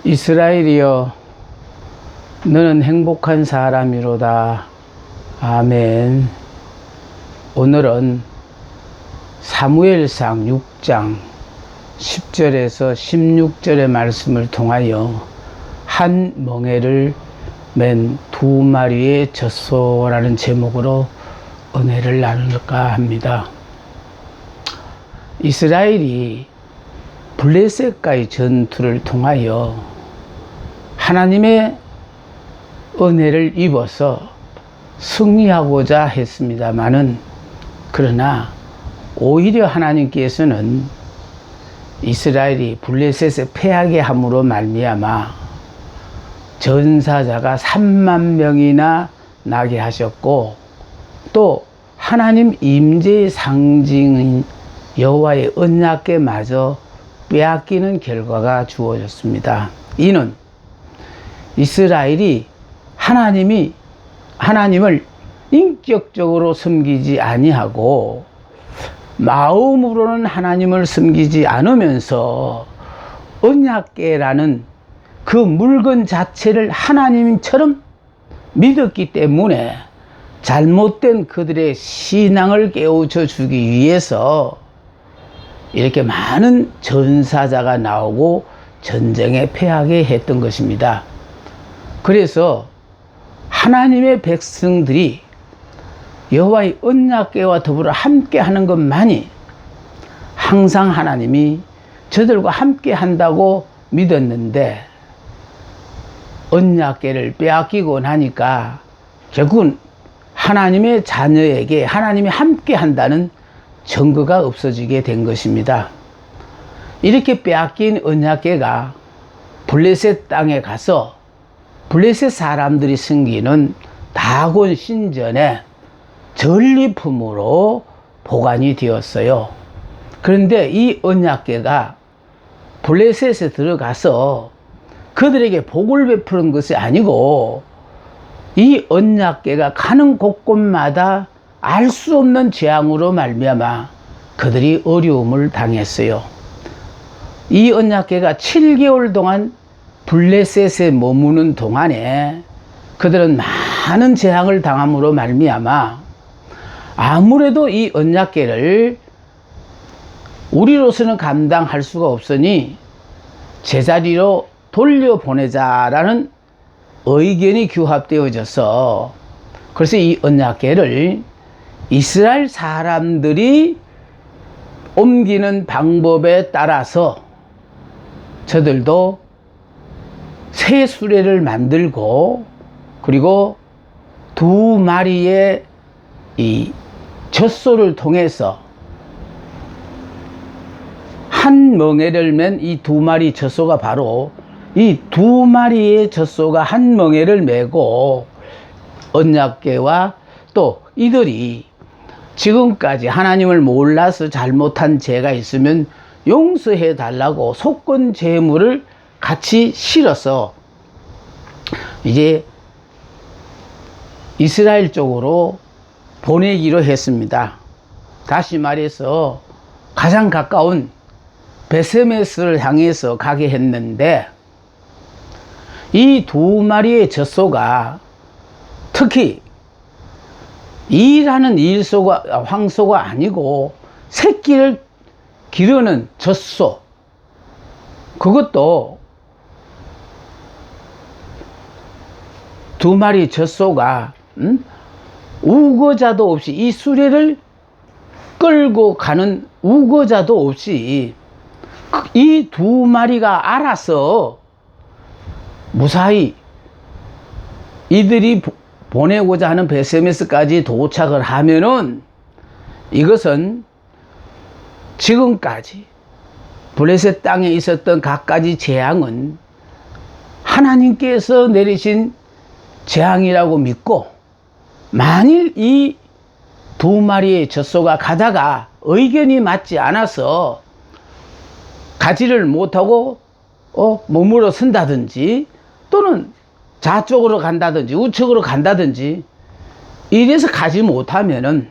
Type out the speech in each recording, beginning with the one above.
이스라엘이여, 너는 행복한 사람이로다. 아멘. 오늘은 사무엘상 6장 10절에서 16절의 말씀을 통하여 한 멍에를 맨 두 마리의 젖소라는 제목으로 은혜를 나눌까 합니다. 이스라엘이 블레셋과의 전투를 통하여 하나님의 은혜를 입어서 승리하고자 했습니다마는, 그러나 오히려 하나님께서는 이스라엘이 블레셋에 패하게 함으로 말미암아 전사자가 3만 명이나 나게 하셨고, 또 하나님 임재의 상징인 여호와의 언약궤마저 빼앗기는 결과가 주어졌습니다. 이는 이스라엘이 하나님을 인격적으로 섬기지 아니하고 마음으로는 하나님을 섬기지 않으면서 언약궤라는 그 물건 자체를 하나님처럼 믿었기 때문에 잘못된 그들의 신앙을 깨우쳐 주기 위해서 이렇게 많은 전사자가 나오고 전쟁에 패하게 했던 것입니다. 그래서 하나님의 백성들이 여호와의 언약궤와 더불어 함께 하는 것만이 항상 하나님이 저들과 함께 한다고 믿었는데, 언약궤를 빼앗기고 나니까 결국은 하나님의 자녀에게 하나님이 함께 한다는 증거가 없어지게 된 것입니다. 이렇게 빼앗긴 언약궤가 블레셋 땅에 가서 블레셋 사람들이 섬기는 다곤 신전에 전리품으로 보관이 되었어요. 그런데 이 언약궤가 블레셋에 들어가서 그들에게 복을 베푸는 것이 아니고, 이 언약궤가 가는 곳곳마다 알 수 없는 재앙으로 말미암아 그들이 어려움을 당했어요. 이 언약궤가 7개월 동안 블레셋에 머무는 동안에 그들은 많은 재앙을 당함으로 말미암아 아무래도 이 언약궤를 우리로서는 감당할 수가 없으니 제자리로 돌려보내자라는 의견이 규합되어져서, 그래서 이 언약궤를 이스라엘 사람들이 옮기는 방법에 따라서 저들도 새 수레를 만들고, 그리고 두 마리의 이 젖소를 통해서 한 멍에를 맨 이 두 마리 젖소가 바로 이 두 마리의 젖소가 한 멍에를 메고, 언약궤와 또 이들이 지금까지 하나님을 몰라서 잘못한 죄가 있으면 용서해 달라고 속건 제물을 같이 실어서 이제 이스라엘 쪽으로 보내기로 했습니다. 다시 말해서 가장 가까운 베세메스를 향해서 가게 했는데, 이 두 마리의 젖소가 특히 일하는 황소가 아니고 새끼를 기르는 젖소, 그것도 두 마리 젖소가 우거자도 없이, 이 수레를 끌고 가는 우거자도 없이 이 두 마리가 알아서 무사히 이들이 보내고자 하는 베세메스까지 도착을 하면은, 이것은 지금까지 블레셋 땅에 있었던 갖가지 재앙은 하나님께서 내리신 재앙이라고 믿고, 만일 이 두 마리의 젖소가 가다가 의견이 맞지 않아서 가지를 못하고 머물러 선다든지, 또는 좌쪽으로 간다든지 우측으로 간다든지 이래서 가지 못하면은,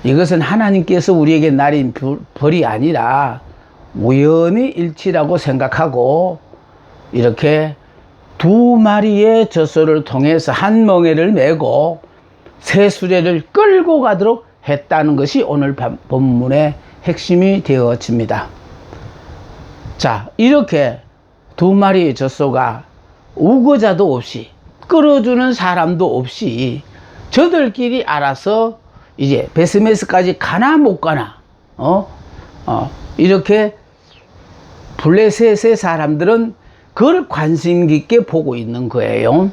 이것은 하나님께서 우리에게 내린 벌이 아니라 우연의 일치라고 생각하고 이렇게 두 마리의 젖소를 통해서 한 멍에를 메고 세 수레를 끌고 가도록 했다는 것이 오늘 본문의 핵심이 되어집니다. 자, 이렇게 두 마리의 젖소가 우거자도 없이 끌어주는 사람도 없이 저들끼리 알아서 이제 베스메스까지 가나 못 가나 이렇게 블레셋의 사람들은 그걸 관심 깊게 보고 있는 거예요.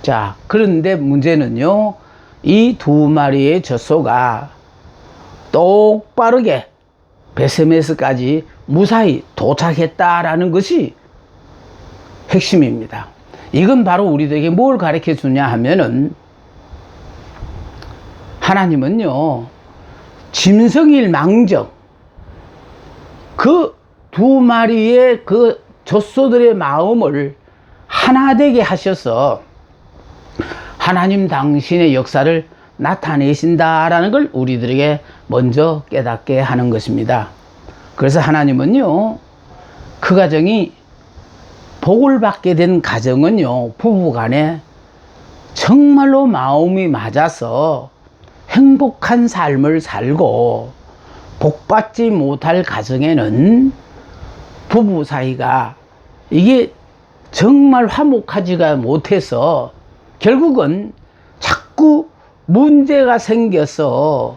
자, 그런데 문제는요, 이 두 마리의 젖소가 똑바르게 베스메스까지 무사히 도착했다라는 것이 핵심입니다. 이건 바로 우리들에게 뭘 가르쳐 주냐 하면은, 하나님은요, 짐승일망정 그 두 마리의 그 젖소들의 마음을 하나 되게 하셔서 하나님 당신의 역사를 나타내신다라는 걸 우리들에게 먼저 깨닫게 하는 것입니다. 그래서 하나님은요, 그 가정이 복을 받게 된 가정은요, 부부 간에 정말로 마음이 맞아서 행복한 삶을 살고, 복받지 못할 가정에는 부부 사이가 이게 정말 화목하지가 못해서 결국은 자꾸 문제가 생겨서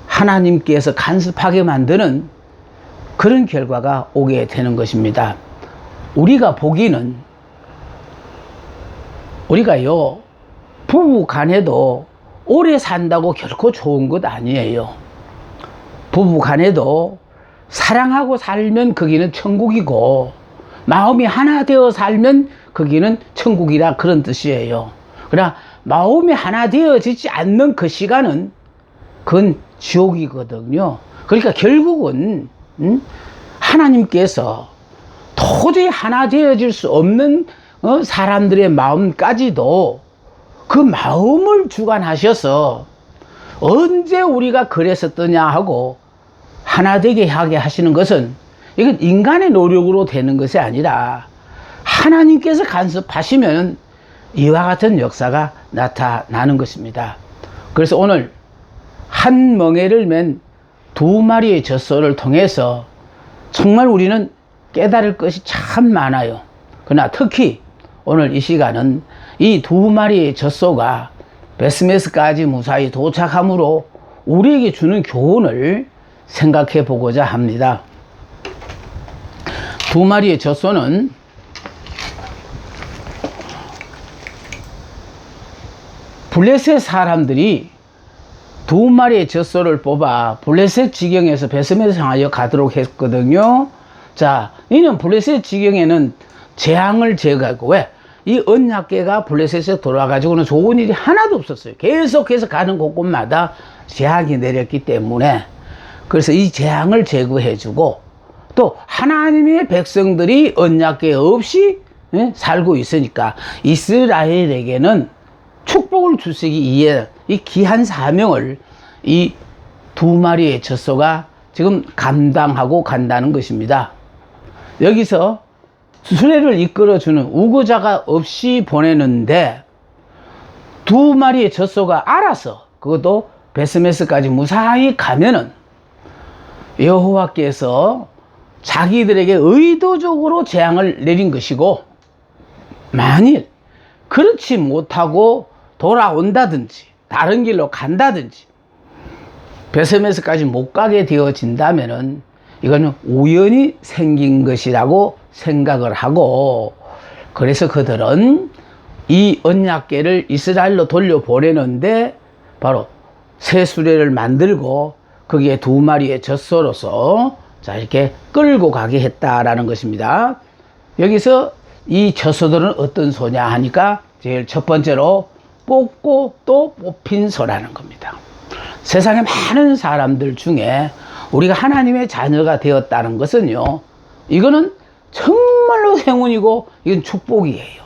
하나님께서 간섭하게 만드는 그런 결과가 오게 되는 것입니다. 우리가 보기는, 우리가요, 부부 간에도 오래 산다고 결코 좋은 것 아니에요. 부부 간에도 사랑하고 살면 거기는 천국이고, 마음이 하나 되어 살면 거기는 천국이라 그런 뜻이에요. 그러나 마음이 하나 되어지지 않는 그 시간은 그건 지옥이거든요. 그러니까 결국은 하나님께서 도저히 하나 되어질 수 없는 사람들의 마음까지도 그 마음을 주관하셔서 언제 우리가 그랬었더냐 하고 하나 되게 하게 하시는 것은, 이건 인간의 노력으로 되는 것이 아니라 하나님께서 간섭하시면 이와 같은 역사가 나타나는 것입니다. 그래서 오늘 한 멍에를 맨 두 마리의 젖소를 통해서 정말 우리는 깨달을 것이 참 많아요. 그러나 특히 오늘 이 시간은 이 두 마리의 젖소가 베스메스까지 무사히 도착함으로 우리에게 주는 교훈을 생각해 보고자 합니다. 두 마리의 젖소는 블레셋 사람들이 두 마리의 젖소를 뽑아 블레셋 지경에서 베스메스 향하여 가도록 했거든요. 자, 이는 블레셋 지경에는 재앙을 제거하고, 왜? 이 언약궤가 블레셋에 돌아가지고는 좋은 일이 하나도 없었어요. 계속해서 가는 곳곳마다 재앙이 내렸기 때문에, 그래서 이 재앙을 제거해주고, 또 하나님의 백성들이 언약궤 없이 살고 있으니까 이스라엘에게는 축복을 주시기 위해 이 귀한 사명을 이 두 마리의 젖소가 지금 감당하고 간다는 것입니다. 여기서 수레를 이끌어주는 우거자가 없이 보내는데, 두 마리의 젖소가 알아서 그것도 베스메스까지 무사히 가면은 여호와께서 자기들에게 의도적으로 재앙을 내린 것이고, 만일 그렇지 못하고 돌아온다든지 다른 길로 간다든지 베스메스까지 못 가게 되어진다면은 이거는 우연히 생긴 것이라고 생각을 하고, 그래서 그들은 이 언약궤를 이스라엘로 돌려보내는데 바로 새 수레를 만들고 거기에 두 마리의 젖소로서 자 이렇게 끌고 가게 했다라는 것입니다. 여기서 이 젖소들은 어떤 소냐 하니까 제일 첫 번째로 뽑고 또 뽑힌 소라는 겁니다. 세상에 많은 사람들 중에 우리가 하나님의 자녀가 되었다는 것은요, 이거는 정말로 행운이고 이건 축복이에요.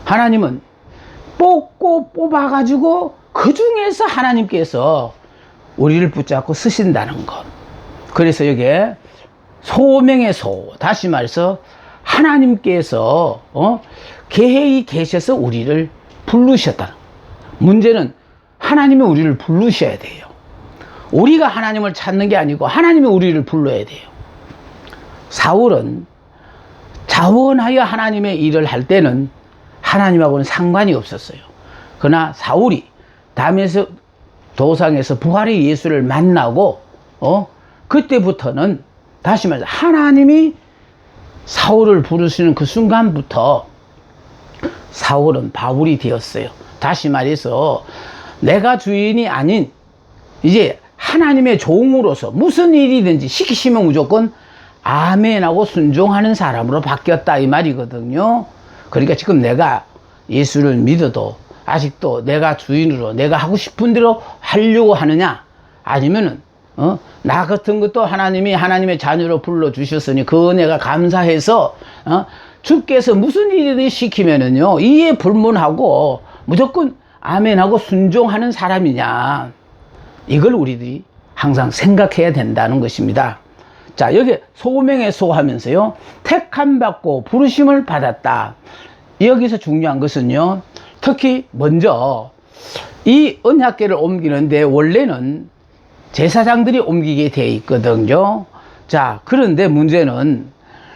하나님은 뽑고 뽑아가지고 그 중에서 하나님께서 우리를 붙잡고 쓰신다는 것. 그래서 여기에 소명의 소, 다시 말해서 하나님께서 계획이 계셔서 우리를 부르셨다. 문제는 하나님이 우리를 부르셔야 돼요. 우리가 하나님을 찾는 게 아니고 하나님이 우리를 불러야 돼요. 사울은 자원하여 하나님의 일을 할 때는 하나님하고는 상관이 없었어요. 그러나 사울이 다메섹 도상에서 부활의 예수를 만나고 그때부터는 다시 말해서 하나님이 사울을 부르시는 그 순간부터 사울은 바울이 되었어요. 다시 말해서 내가 주인이 아닌 이제 하나님의 종으로서 무슨 일이든지 시키시면 무조건 아멘하고 순종하는 사람으로 바뀌었다 이 말이거든요. 그러니까 지금 내가 예수를 믿어도 아직도 내가 주인으로 내가 하고 싶은 대로 하려고 하느냐, 아니면은 나 같은 것도 하나님이 하나님의 자녀로 불러주셨으니 그 은혜가 감사해서 주께서 무슨 일이든 시키면은요 이에 불문하고 무조건 아멘하고 순종하는 사람이냐, 이걸 우리들이 항상 생각해야 된다는 것입니다. 자, 여기 소명에 소하면서요 택함 받고 부르심을 받았다. 여기서 중요한 것은요, 특히 먼저 이 언약궤를 옮기는데 원래는 제사장들이 옮기게 돼 있거든요. 자, 그런데 문제는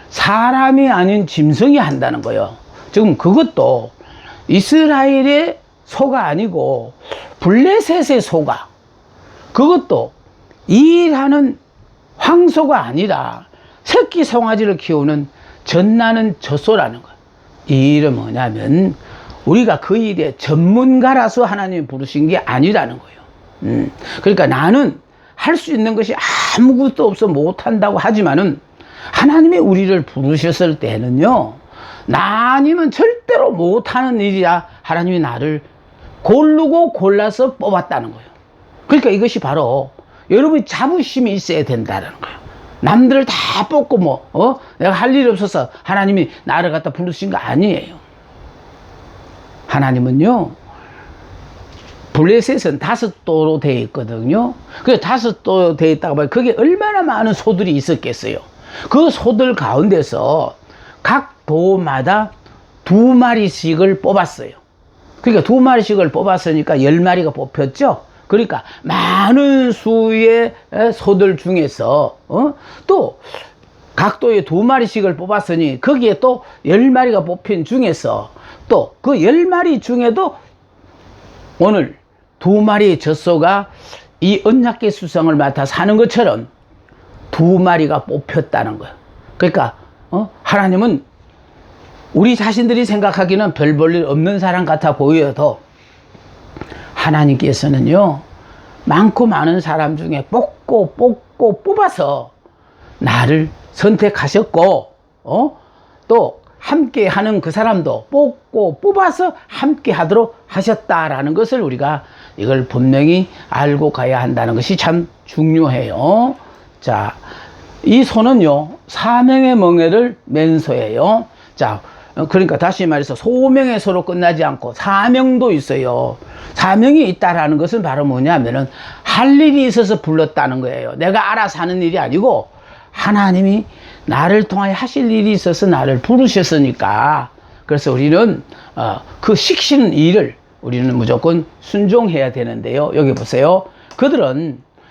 사람이 아닌 짐승이 한다는 거예요. 지금 그것도 이스라엘의 소가 아니고 블레셋의 소가, 그것도 일하는 황소가 아니라 새끼 송아지를 키우는 젖나는 젖소라는 거예요. 이 일은 뭐냐면 우리가 그 일에 전문가라서 하나님이 부르신 게 아니라는 거예요. 그러니까 나는 할 수 있는 것이 아무것도 없어 못한다고 하지만은 하나님이 우리를 부르셨을 때는요, 나 아니면 절대로 못하는 일이야 하나님이 나를 고르고 골라서 뽑았다는 거예요. 그러니까 이것이 바로 여러분이 자부심이 있어야 된다는 거예요. 남들을 다 뽑고 내가 할 일이 없어서 하나님이 나를 갖다 부르신 거 아니에요. 하나님은요, 블레셋은 5도로 되어 있거든요. 그 5도 되어 있다고 봐요. 그게 얼마나 많은 소들이 있었겠어요. 그 소들 가운데서 각 도마다 2마리씩을 뽑았어요. 그러니까 2마리씩을 뽑았으니까 10마리가 뽑혔죠. 그러니까 많은 수의 소들 중에서 또 각도에 2마리씩을 뽑았으니 거기에 또 10마리가 뽑힌 중에서 또 그 10마리 중에도 오늘 2마리의 젖소가 이 언약궤 수성을 맡아 사는 것처럼 2마리가 뽑혔다는 거예요. 그러니까 하나님은 우리 자신들이 생각하기는 별 볼 일 없는 사람 같아 보여도 하나님께서는요 많고 많은 사람 중에 뽑고 뽑아서 나를 선택하셨고 또 함께 하는 그 사람도 뽑고 뽑아서 함께 하도록 하셨다라는 것을 우리가 이걸 분명히 알고 가야 한다는 것이 참 중요해요. 자, 이 소는요 사명의 멍에를 맨 소예요. 자, 그러니까 다시 말해서 소명의 소로 끝나지 않고 사명도 있어요. 사명이 있다라는 것은 바로 뭐냐면은 할 일이 있어서 불렀다는 거예요. 내가 알아서 하는 일이 아니고 하나님이 나를 통하여 하실 일이 있어서 나를 부르셨으니까, 그래서 우리는 그 시키는 일을 우리는 무조건 순종해야 되는데요. 여기 보세요.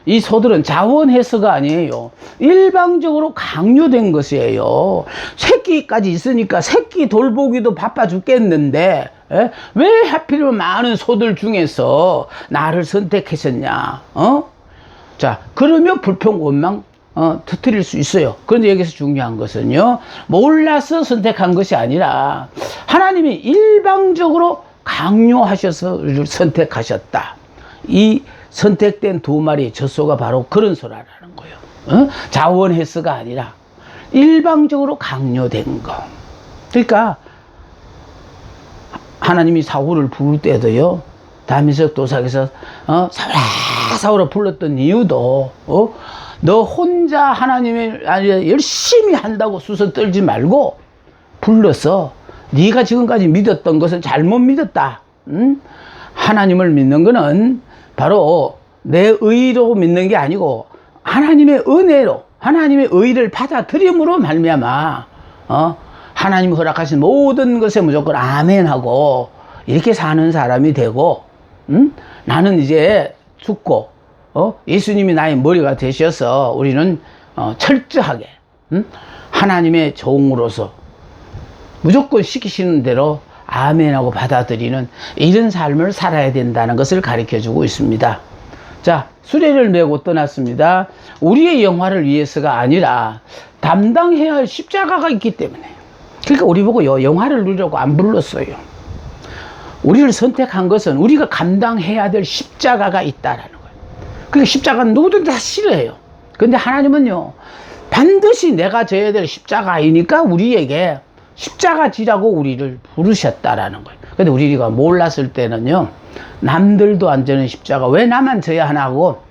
이 소들은 자원해서가 아니에요. 일방적으로 강요된 것이에요. 새끼까지 있으니까 새끼 돌보기도 바빠 죽겠는데 왜 하필이면 많은 소들 중에서 나를 선택하셨냐? 자, 그러면 불평 원망 터뜨릴 수 있어요. 그런데 여기서 중요한 것은요, 몰라서 선택한 것이 아니라 하나님이 일방적으로 강요하셔서 우리를 선택하셨다. 이 선택된 2마리의 젖소가 바로 그런 소라라는 거예요. 자원해서가 아니라 일방적으로 강요된 거. 그러니까 하나님이 사울을 부를 때도요, 다메섹 도상에서 사울아 불렀던 이유도 너 혼자 하나님의 열심히 한다고 수선 떨지 말고 불러서 네가 지금까지 믿었던 것은 잘못 믿었다. 하나님을 믿는 것은 바로 내 의로 믿는 게 아니고 하나님의 은혜로, 하나님의 의를 받아들임으로 말미암아 하나님 허락하신 모든 것에 무조건 아멘하고 이렇게 사는 사람이 되고, 나는 이제 죽고 예수님이 나의 머리가 되셔서 우리는 철저하게 하나님의 종으로서 무조건 시키시는 대로 아멘하고 받아들이는 이런 삶을 살아야 된다는 것을 가르쳐 주고 있습니다. 자, 수레를 메고 떠났습니다. 우리의 영화를 위해서가 아니라 담당해야 할 십자가가 있기 때문에. 그러니까 우리 보고 영화를 누리려고 안 불렀어요. 우리를 선택한 것은 우리가 감당해야 될 십자가가 있다라는 거예요. 그러니까 십자가는 누구든 다 싫어해요. 근데 하나님은요, 반드시 내가 져야 될 십자가이니까 우리에게 십자가 지라고 우리를 부르셨다라는 거예요. 근데 우리가 몰랐을 때는요, 남들도 안 지는 십자가 왜 나만 져야 하나 하고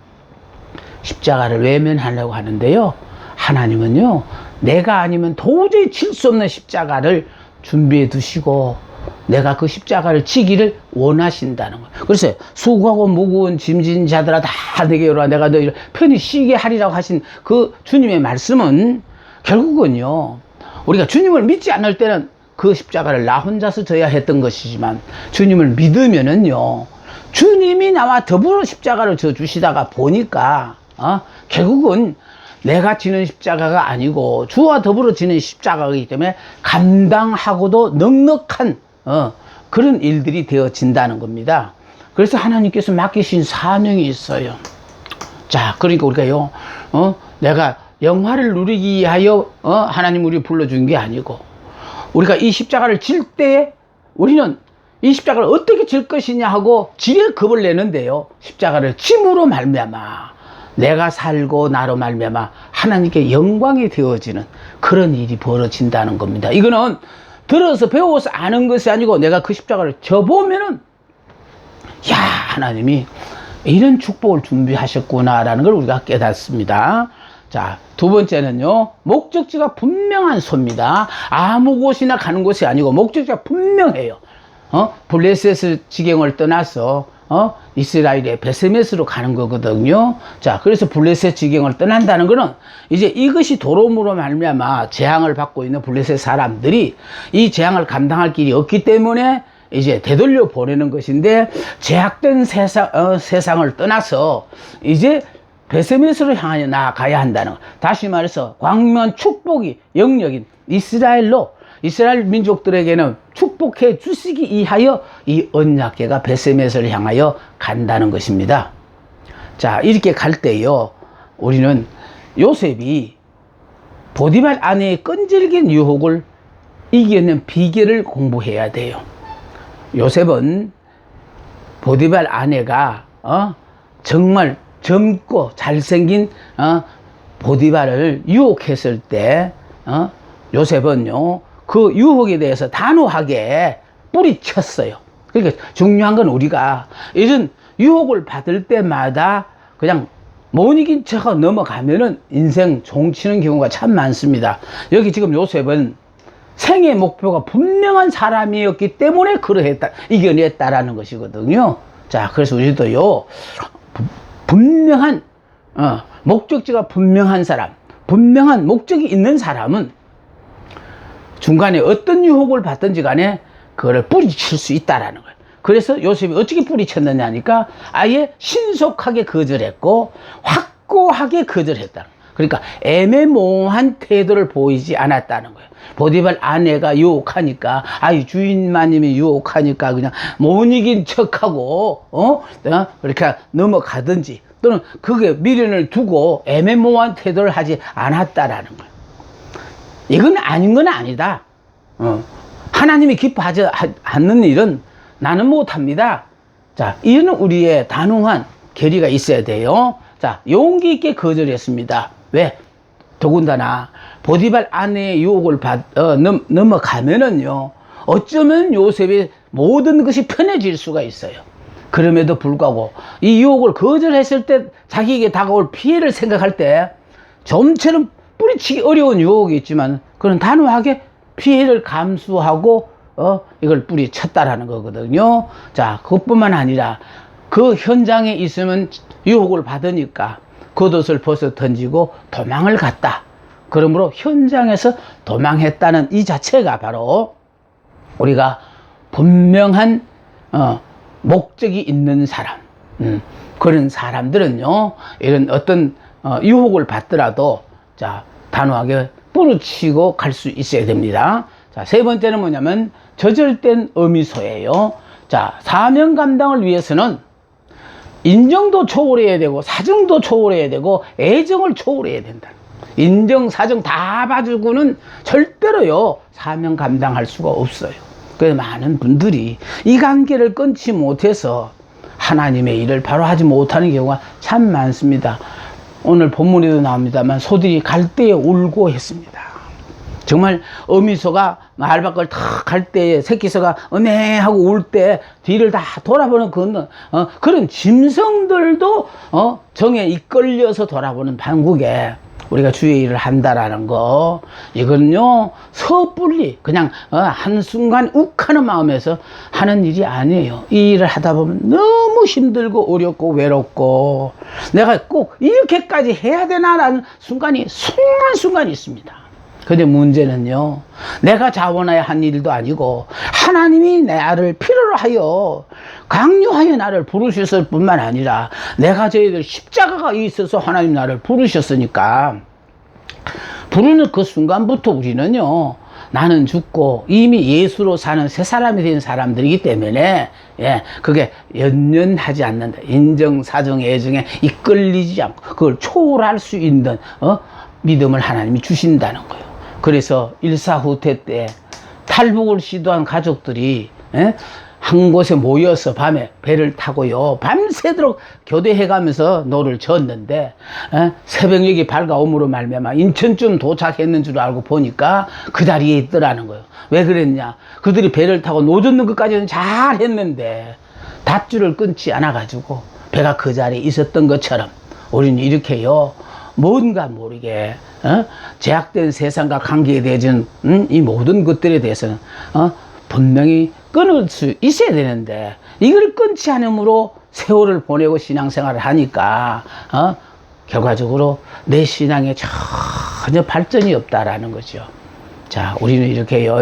십자가를 외면하려고 하는데요, 하나님은요, 내가 아니면 도저히 칠 수 없는 십자가를 준비해 두시고 내가 그 십자가를 지기를 원하신다는 거예요. 그래서 수고하고 무거운 짐진 자들아 다 내게 오라, 내가 너희를 편히 쉬게 하리라고 하신 그 주님의 말씀은 결국은요, 우리가 주님을 믿지 않을 때는 그 십자가를 나 혼자서 져야 했던 것이지만 주님을 믿으면은요, 주님이 나와 더불어 십자가를 져 주시다가 보니까 결국은 내가 지는 십자가가 아니고 주와 더불어 지는 십자가이기 때문에 감당하고도 넉넉한 그런 일들이 되어진다는 겁니다. 그래서 하나님께서 맡기신 사명이 있어요. 자, 그러니까 우리가요, 내가 영화를 누리기 위하여 하나님 우리 불러준 게 아니고, 우리가 이 십자가를 질 때에 우리는 이 십자가를 어떻게 질 것이냐 하고 지레 겁을 내는데요, 십자가를 짐으로 말미암아 내가 살고 나로 말미암아 하나님께 영광이 되어지는 그런 일이 벌어진다는 겁니다. 이거는 들어서 배워서 아는 것이 아니고 내가 그 십자가를 져보면은, 야, 하나님이 이런 축복을 준비하셨구나라는 걸 우리가 깨닫습니다. 자, 두 번째는요, 목적지가 분명한 소입니다. 아무 곳이나 가는 곳이 아니고 목적지가 분명해요. 블레셋 지경을 떠나서 이스라엘의 베세메스로 가는 거거든요. 자, 그래서 블레셋 지경을 떠난다는 거는 이제 이것이 도로므로 말미암아 재앙을 받고 있는 블레셋 사람들이 이 재앙을 감당할 길이 없기 때문에 이제 되돌려 보내는 것인데, 제약된 세상을 떠나서 이제 베세메스로 향하여 나아가야 한다는 것. 다시 말해서 광명한 축복이 영역인 이스라엘로, 이스라엘 민족들에게는 축복해 주시기 위하여 이 언약궤가 베세메스를 향하여 간다는 것입니다. 자, 이렇게 갈 때요, 우리는 요셉이 보디발 아내의 끈질긴 유혹을 이겨낸 비결을 공부해야 돼요. 요셉은 보디발 아내가 정말 젊고 잘생긴 보디발을 유혹했을 때 요셉은요, 그 유혹에 대해서 단호하게 뿌리쳤어요. 그러니까 중요한 건 우리가 이런 유혹을 받을 때마다 그냥 못 이긴 척하고 넘어가면은 인생 종치는 경우가 참 많습니다. 여기 지금 요셉은 생애 목표가 분명한 사람이었기 때문에 이겨냈다라는 것이거든요. 자, 그래서 우리도요, 분명한 목적지가 분명한 사람, 분명한 목적이 있는 사람은 중간에 어떤 유혹을 받든지 간에 그거를 뿌리칠 수 있다라는 거예요. 그래서 요셉이 어떻게 뿌리쳤느냐 하니까 아예 신속하게 거절했고 확고하게 거절했다. 그러니까 애매모호한 태도를 보이지 않았다는 거예요. 보디발 아내가 유혹하니까, 주인마님이 유혹하니까 그냥 못 이긴 척하고 그렇게 넘어가든지, 또는 그게 미련을 두고 애매모호한 태도를 하지 않았다라는 거예요. 이건 아닌 건 아니다. 하나님이 기뻐하지 않는 일은 나는 못합니다. 자, 이는 우리의 단호한 결의가 있어야 돼요. 자, 용기 있게 거절했습니다. 왜? 더군다나 보디발 아내의 유혹을 넘어가면은요, 어쩌면 요셉의 모든 것이 편해질 수가 있어요. 그럼에도 불구하고 이 유혹을 거절했을 때 자기에게 다가올 피해를 생각할 때 좀처럼 뿌리치기 어려운 유혹이 있지만 그는 단호하게 피해를 감수하고 이걸 뿌리쳤다라는 거거든요. 자, 그것뿐만 아니라 그 현장에 있으면 유혹을 받으니까 겉옷을 벗어 던지고 도망을 갔다. 그러므로 현장에서 도망했다는 이 자체가 바로 우리가 분명한 목적이 있는 사람, 그런 사람들은요, 이런 어떤 유혹을 받더라도 자, 단호하게 부르치고 갈 수 있어야 됩니다. 자, 세 번째는 뭐냐면 저절된 어미소예요. 자, 사명 감당을 위해서는 인정도 초월해야 되고 사정도 초월해야 되고 애정을 초월해야 된다. 인정, 사정 다 봐주고는 절대로요 사명 감당할 수가 없어요. 그래서 많은 분들이 이 관계를 끊지 못해서 하나님의 일을 바로 하지 못하는 경우가 참 많습니다. 오늘 본문에도 나옵니다만 소들이 갈대에 울고 했습니다. 정말 어미소가 말 밖을 탁 갈 때에 새끼소가 하고 울 때 뒤를 다 돌아보는 그런 짐승들도 정에 이끌려서 돌아보는 판국에 우리가 주의 일을 한다라는 거, 이거는요 섣불리 그냥 한순간 욱하는 마음에서 하는 일이 아니에요. 이 일을 하다 보면 너무 힘들고 어렵고 외롭고 내가 꼭 이렇게까지 해야 되나라는 순간이 순간순간 있습니다. 근데 문제는요, 내가 자원하여 한 일도 아니고 하나님이 나를 필요로 하여 강요하여 나를 부르셨을 뿐만 아니라 내가 저희들 십자가가 있어서 하나님 나를 부르셨으니까 부르는 그 순간부터 우리는요, 나는 죽고 이미 예수로 사는 새 사람이 된 사람들이기 때문에 그게 연연하지 않는다. 인정, 사정, 애정에 이끌리지 않고 그걸 초월할 수 있는 믿음을 하나님이 주신다는 거예요. 그래서 일사후퇴 때 탈북을 시도한 가족들이 한 곳에 모여서 밤에 배를 타고요 밤새도록 교대해가면서 노를 졌는데 새벽녘이 밝아옴으로 말미암아 인천쯤 도착했는 줄 알고 보니까 그 자리에 있더라는 거예요. 왜 그랬냐, 그들이 배를 타고 노젓는 것까지는 잘 했는데 닷줄을 끊지 않아 가지고 배가 그 자리에 있었던 것처럼 우리는 이렇게요 뭔가 모르게 제약된 세상과 관계되어진 이 모든 것들에 대해서는 분명히 끊을 수 있어야 되는데 이걸 끊지 않으므로 세월을 보내고 신앙생활을 하니까 결과적으로 내 신앙에 전혀 발전이 없다라는 거죠. 자, 우리는 이렇게요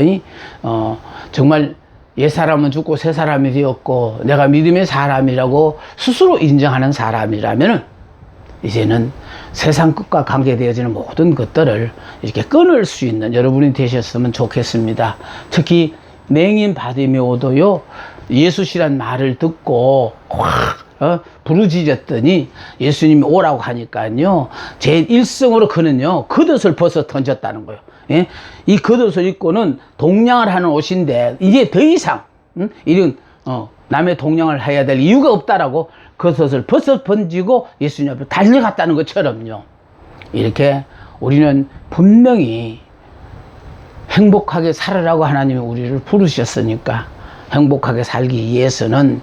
정말 옛 사람은 죽고 새 사람이 되었고 내가 믿음의 사람이라고 스스로 인정하는 사람이라면은 이제는 세상 끝과 관계되어지는 모든 것들을 이렇게 끊을 수 있는 여러분이 되셨으면 좋겠습니다. 특히 맹인 바디메오도요 예수시란 말을 듣고 확 부르짖었더니 예수님이 오라고 하니까요 제1성으로 그는요 겉옷을 벗어 던졌다는 거예요. 이 겉옷을 입고는 동냥을 하는 옷인데 이제 더 이상 이런 남의 동냥을 해야 될 이유가 없다라고 겉옷을 벗어 던지고 예수님 앞에 달려갔다는 것처럼요, 이렇게 우리는 분명히 행복하게 살으라고 하나님이 우리를 부르셨으니까 행복하게 살기 위해서는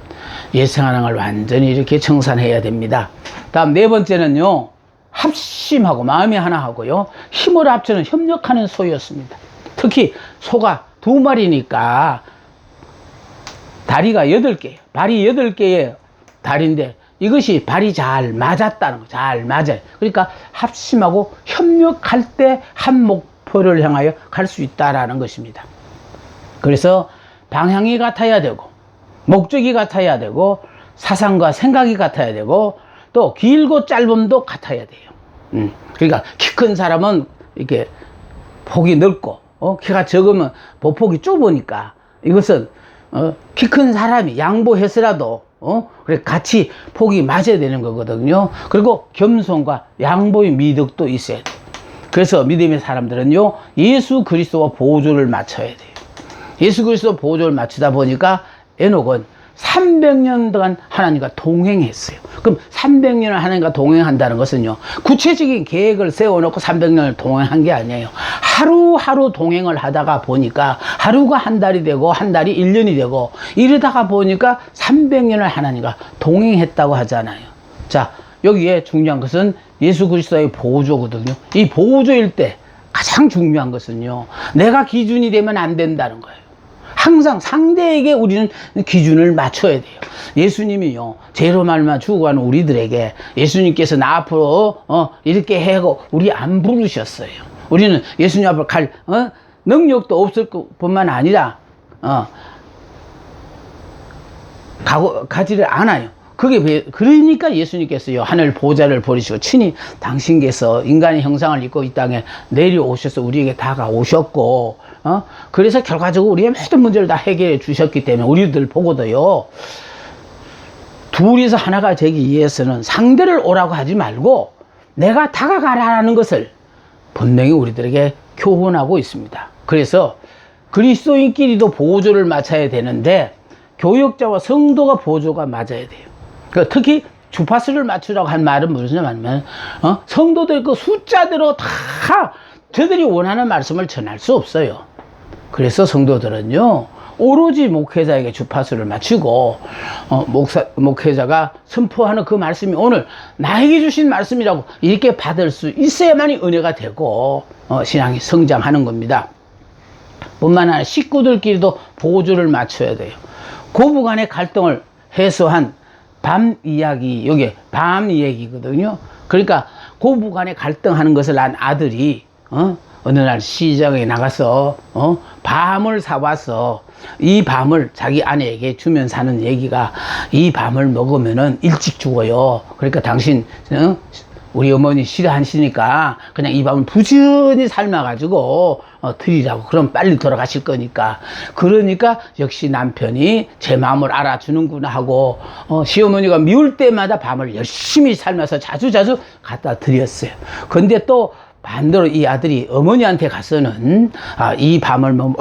옛생활을 완전히 이렇게 청산해야 됩니다. 다음 네 번째는요 합심하고 마음이 하나 하고요 힘을 합쳐는 협력하는 소였습니다. 특히 소가 2마리니까 다리가 8개, 발이 8개의 다리인데 이것이 발이 잘 맞았다는 거, 잘 맞아요. 그러니까 합심하고 협력할 때 한 목표를 향하여 갈 수 있다라는 것입니다. 그래서 방향이 같아야 되고 목적이 같아야 되고 사상과 생각이 같아야 되고 또 길고 짧음도 같아야 돼요. 그러니까 키 큰 사람은 이렇게 폭이 넓고 키가 적으면 보폭이 좁으니까 이것은 키 큰 사람이 양보해서라도 그래 같이 폭이 맞아야 되는 거거든요. 그리고 겸손과 양보의 미덕도 있어야 돼요. 그래서 믿음의 사람들은요 예수 그리스도와 보조를 맞춰야 돼요. 예수 그리스도 보조를 맞추다 보니까 에녹은 300년 동안 하나님과 동행했어요. 그럼 300년을 하나님과 동행한다는 것은요 구체적인 계획을 세워놓고 300년을 동행한 게 아니에요. 하루하루 동행을 하다가 보니까 하루가 한 달이 되고 한 달이 1년이 되고 이러다가 보니까 300년을 하나님과 동행했다고 하잖아요. 자, 여기에 중요한 것은 예수 그리스도의 보조거든요. 이 보조일 때 가장 중요한 것은요 내가 기준이 되면 안 된다는 거예요. 항상 상대에게 우리는 기준을 맞춰야 돼요. 예수님이요 죄로 말미암아 죽어가는 우리들에게 예수님께서 나 앞으로 이렇게 하고 우리 안 부르셨어요. 우리는 예수님 앞을 갈 능력도 없을 뿐만 아니라 가지를 않아요. 그러니까 예수님께서요, 하늘 보좌를 버리시고 친히 당신께서 인간의 형상을 입고 이 땅에 내려오셔서 우리에게 다가오셨고, 그래서 결과적으로 우리의 모든 문제를 다 해결해 주셨기 때문에 우리들 보고도요, 둘이서 하나가 되기 위해서는 상대를 오라고 하지 말고 내가 다가가라는 것을 분명히 우리들에게 교훈하고 있습니다. 그래서 그리스도인끼리도 보조를 맞춰야 되는데 교역자와 성도가 보조가 맞아야 돼요. 특히 주파수를 맞추라고 한 말은 무엇이냐면 성도들 그 숫자대로 다 저들이 원하는 말씀을 전할 수 없어요. 그래서 성도들은요, 오로지 목회자에게 주파수를 맞추고 목회자가 선포하는 그 말씀이 오늘 나에게 주신 말씀이라고 이렇게 받을 수 있어야만이 은혜가 되고 신앙이 성장하는 겁니다. 뿐만 아니라 식구들끼리도 보조를 맞춰야 돼요. 고부간의 갈등을 해소한 밤 이야기, 여기 밤 이야기거든요. 그러니까 고부간에 갈등하는 것을 난 아들이 어느 날 시장에 나가서 밤을 사와서 이 밤을 자기 아내에게 주면서 하는 얘기가, 이 밤을 먹으면은 일찍 죽어요. 그러니까 당신 우리 어머니 싫어하시니까 그냥 이 밤을 부지런히 삶아가지고 드리라고. 그럼 빨리 돌아가실 거니까. 그러니까 역시 남편이 제 마음을 알아주는구나 하고 시어머니가 미울 때마다 밤을 열심히 삶아서 자주 갖다 드렸어요. 근데 또 반대로 이 아들이 어머니한테 가서는 이 밤을 뭐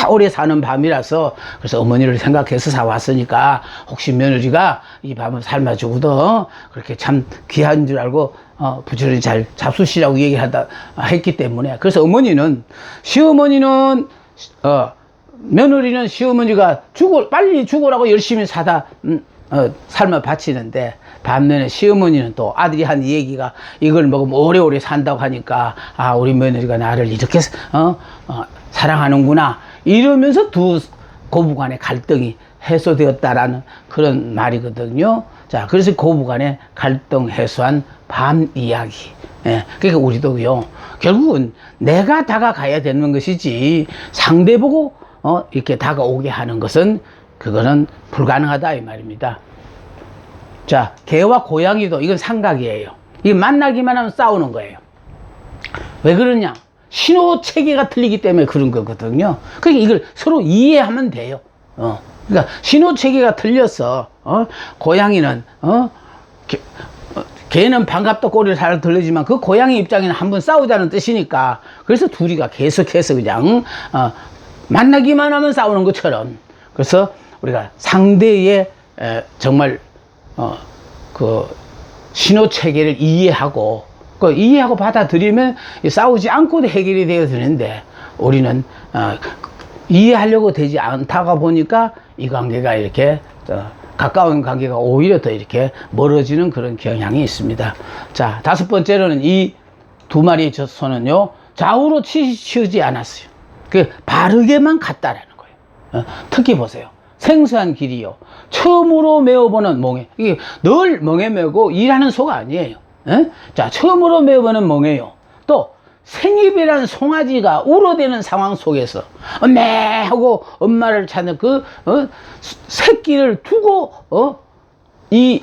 오래 사는 밤이라서 그래서 어머니를 생각해서 사왔으니까 혹시 며느리가 이 밤을 삶아주고도 그렇게 참 귀한 줄 알고 부지런히 잘 잡수시라고 했기 때문에, 그래서 시어머니는 며느리는 시어머니가 빨리 죽으라고 열심히 사다 삶아 바치는데, 반면에 시어머니는 또 아들이 한 얘기가 이걸 먹으면 오래오래 산다고 하니까 우리 며느리가 나를 이렇게 사랑하는구나 이러면서 두 고부간의 갈등이 해소되었다라는 그런 말이거든요. 자, 그래서 고부간의 갈등 해소한 밤 이야기. 예, 그러니까 우리도요, 결국은 내가 다가가야 되는 것이지 상대 보고 이렇게 다가오게 하는 것은 그거는 불가능하다 이 말입니다. 자, 개와 고양이도 이건 삼각이에요. 이게 만나기만 하면 싸우는 거예요. 왜 그러냐? 신호 체계가 틀리기 때문에 그런 거거든요. 그러니까 이걸 서로 이해하면 돼요. 그러니까 신호 체계가 틀려서 고양이는 개는 반갑다 꼬리를 잘 들리지만 그 고양이 입장에는 한번 싸우자는 뜻이니까, 그래서 둘이가 계속해서 그냥 만나기만 하면 싸우는 것처럼, 그래서 우리가 상대의 정말 그 신호 체계를 이해하고 받아들이면 싸우지 않고도 해결이 되어 드는데, 우리는 이해하려고 되지 않다가 보니까 이 관계가 이렇게 가까운 관계가 오히려 더 이렇게 멀어지는 그런 경향이 있습니다. 자, 다섯 번째로는 이 두 마리의 소는요, 좌우로 치우지 않았어요. 그 바르게만 갔다라는 거예요. 특히 보세요. 생소한 길이요, 처음으로 메어보는 멍에. 이게 늘 멍에 메고 일하는 소가 아니에요. 자, 처음으로 메어보는 멍에요. 또 생입이라는 송아지가 울어대는 상황 속에서 엄매 하고 엄마를 찾는 그 새끼를 두고 이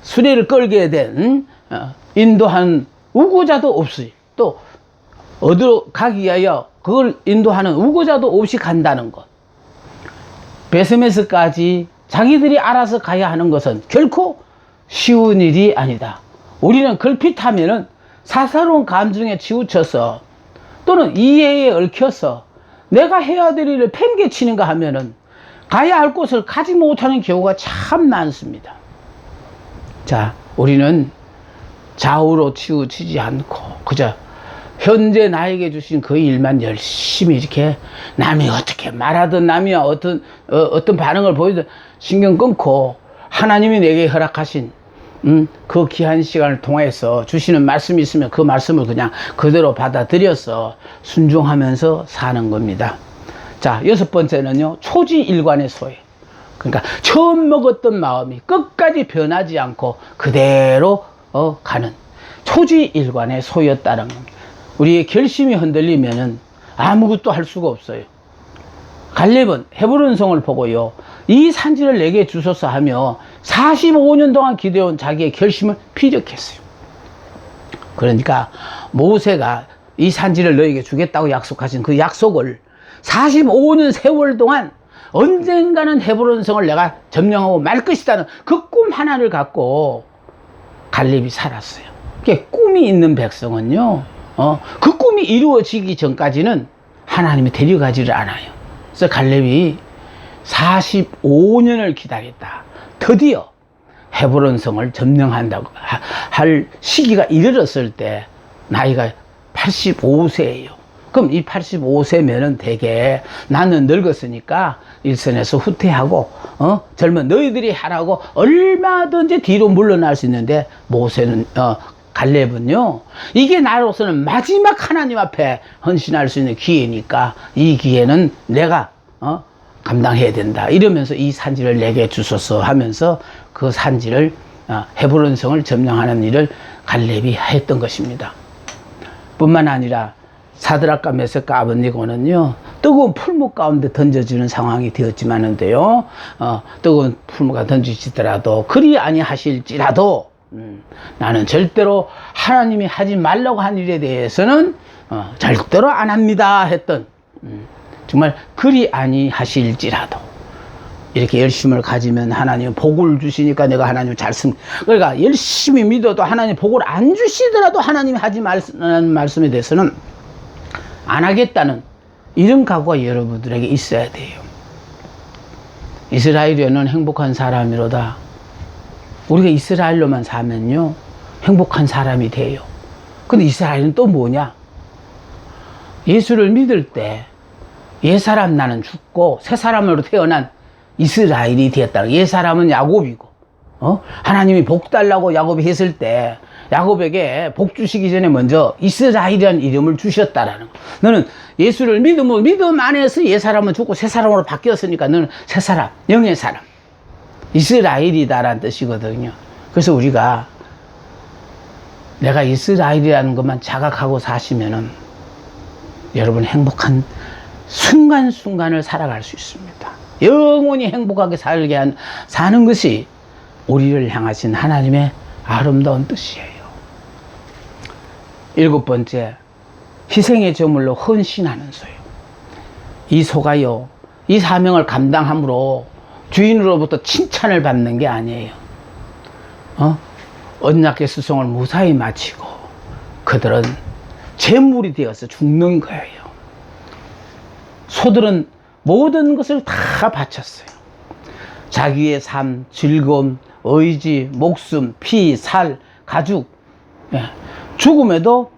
수레를 끌게 된 인도한 우고자도 없이, 또 어디로 가기 위하여 그걸 인도하는 우고자도 없이 간다는 것. 베스메스까지 자기들이 알아서 가야 하는 것은 결코 쉬운 일이 아니다. 우리는 걸핏하면은 사사로운 감정에 치우쳐서 또는 이해에 얽혀서 내가 해야 될 일을 팽개치는가 하면은 가야 할 곳을 가지 못하는 경우가 참 많습니다. 자, 우리는 좌우로 치우치지 않고 그저 현재 나에게 주신 그 일만 열심히 이렇게, 남이 어떻게 말하든 남이 어떤 반응을 보이든 신경 끊고 하나님이 내게 허락하신 그 귀한 시간을 통해서 주시는 말씀이 있으면 그 말씀을 그냥 그대로 받아들여서 순종하면서 사는 겁니다. 자, 여섯 번째는요, 초지일관의 소회. 그러니까 처음 먹었던 마음이 끝까지 변하지 않고 그대로 가는 초지일관의 소였다는 겁니다. 우리의 결심이 흔들리면은 아무것도 할 수가 없어요. 갈렙은 헤브론 성을 보고요, 이 산지를 내게 주소서 하며 45년 동안 기대온 자기의 결심을 피력했어요. 그러니까 모세가 이 산지를 너에게 주겠다고 약속하신 그 약속을 45년 세월 동안 언젠가는 헤브론 성을 내가 점령하고 말 것이다는 그 꿈 하나를 갖고 갈렙이 살았어요. 꿈이 있는 백성은요, 그 꿈이 이루어지기 전까지는 하나님이 데려가지를 않아요. 그래서 갈렙이 45년을 기다렸다. 드디어 헤브론 성을 점령한다고 할 시기가 이르렀을 때 나이가 85세예요. 그럼 이 85세면은 대개 나는 늙었으니까 일선에서 후퇴하고 젊은 너희들이 하라고 얼마든지 뒤로 물러날 수 있는데, 모세는 갈렙은요, 이게 나로서는 마지막 하나님 앞에 헌신할 수 있는 기회니까 이 기회는 내가 감당해야 된다 이러면서 이 산지를 내게 주소서 하면서 그 산지를 헤브론 성을 점령하는 일을 갈렙이 했던 것입니다. 뿐만 아니라 사드락과 메섹과 아벳네고는요, 뜨거운 풀무 가운데 던져지는 상황이 되었지만은데요, 뜨거운 풀무가 던지시더라도 그리 아니하실지라도 나는 절대로 하나님이 하지 말라고 한 일에 대해서는 절대로 안 합니다 했던, 정말 그리 아니하실지라도 이렇게 열심을 가지면 하나님 복을 주시니까 내가 하나님 잘 씁니다. 그러니까 열심히 믿어도 하나님 복을 안 주시더라도 하나님이 하지 말라는 말씀에 대해서는 안 하겠다는 이런 각오가 여러분들에게 있어야 돼요. 이스라엘에는 행복한 사람이로다. 우리가 이스라엘로만 사면요, 행복한 사람이 돼요. 근데 이스라엘은 또 뭐냐? 예수를 믿을 때 옛사람 나는 죽고 새 사람으로 태어난 이스라엘이 되었다. 옛사람은 야곱이고, 하나님이 복 달라고 야곱이 했을 때 야곱에게 복 주시기 전에 먼저 이스라엘이라는 이름을 주셨다라는 거. 너는 예수를 믿으면 믿음 안에서 옛사람은 죽고 새 사람으로 바뀌었으니까 너는 새 사람, 영의 사람, 이스라엘이다라는 뜻이거든요. 그래서 우리가 내가 이스라엘이라는 것만 자각하고 사시면은 여러분 행복한 순간순간을 살아갈 수 있습니다. 영원히 행복하게 사는 것이 우리를 향하신 하나님의 아름다운 뜻이에요. 7번째, 희생의 제물로 헌신하는 소요. 이 소가요, 이 사명을 감당함으로 주인으로부터 칭찬을 받는 게 아니에요. 언약의 수송을 무사히 마치고 그들은 제물이 되어서 죽는 거예요. 소들은 모든 것을 다 바쳤어요. 자기의 삶, 즐거움, 의지, 목숨, 피, 살, 가죽, 죽음에도